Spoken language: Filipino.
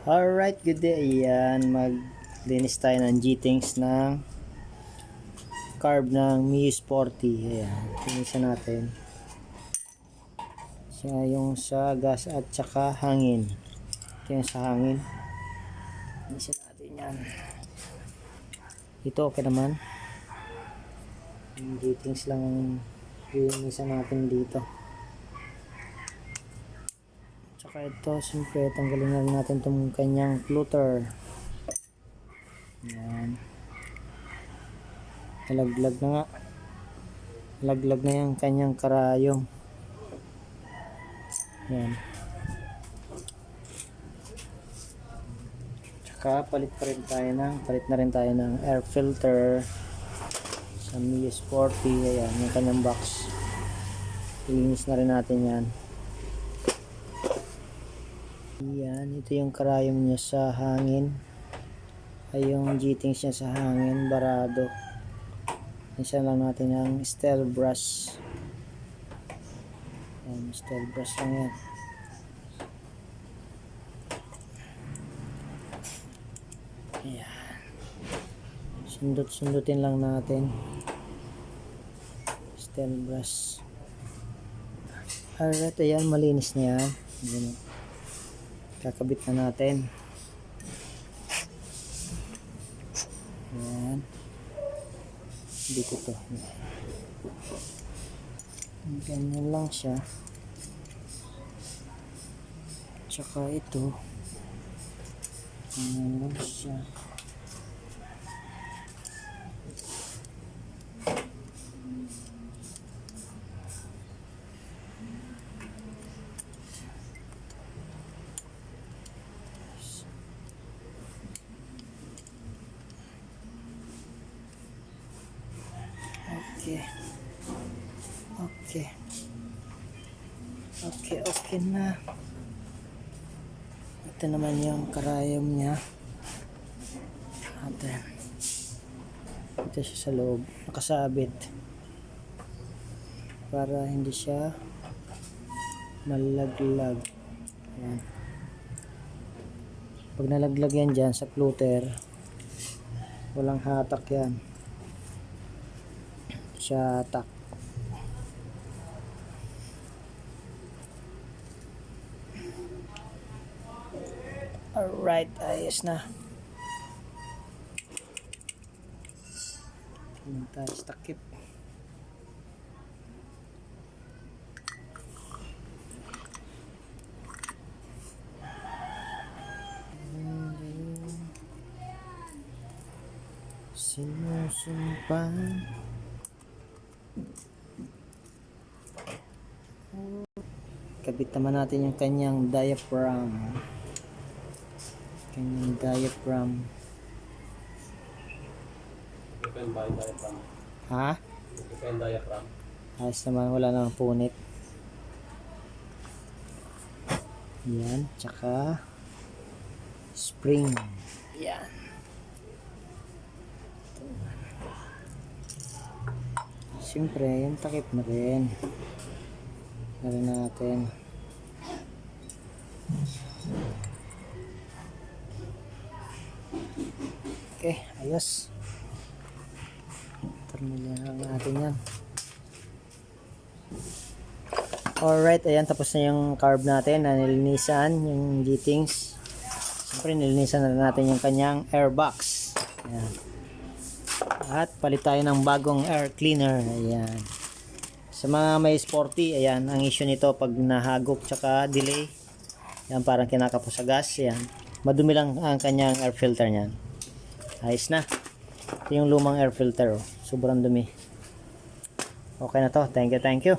Alright, good day. Ayan, maglinis tayo ng G-Things ng carb ng Mio Sporty. Ayan, linisan natin. Siya yung sa gas at saka hangin. Ito yung sa hangin. Linisan natin yan. Ito okay naman. Yung G-Things lang ang linisan natin dito. Tsaka ito, siyempre, tanggalin na rin natin itong kanyang flutter. Ayan. Nalaglag na nga. Nalaglag na yung kanyang karayom. Ayan. Tsaka palit na rin tayo ng air filter sa Mio Sporty. Ayan, yung kanyang box. Ilinis na rin natin yan. Ayan, ito yung karayom niya sa hangin. Ay yung G-Things niya sa hangin, barado. Isa lang natin ang steel brush. Ayan, steel brush lang yan. Ayan. Sundot-sundutin lang natin. Steel brush. Alright, ayan, malinis na yan. Ayan. Kakabit na natin. Ayan. Dito to. Ganyan lang siya. Tsaka ito. Ganyan lang siya. Okay na. Ito naman yung karayom niya. Atin. Ito siya sa loob. Nakasabit. Para hindi siya malaglag. Ayan. Pag nalaglag yan dyan sa flutter, walang hatak yan. Siya hatak. Alright, ayos na. Tingnan tayo sa takip. Sinusumpan. Kabit naman natin yung kanyang diaphragm. Kanyang diaphragm. Depend ba yung diaphragm? Ha? Depend diaphragm. Ayos naman, wala nang punit. Yan, tsaka spring. Yan. Siyempre, yung takip na rin. Narin natin. Okay, ayos. Tornilyan natin yan. Alright, ayan, tapos na yung carb natin na nilinisan, yung G-Things. Siyempre, nilinisan na natin yung kanyang airbox. Ayan. At palit tayo ng bagong air cleaner. Ayan. Sa mga may sporty, ayan, ang issue nito pag nahagok tsaka delay, yan parang kinakapos sa gas. Ayan. Madumi lang ang kanyang air filter niyan. Ayos na. Ito yung lumang air filter. Oh. Sobrang dumi. Okay na to. Thank you.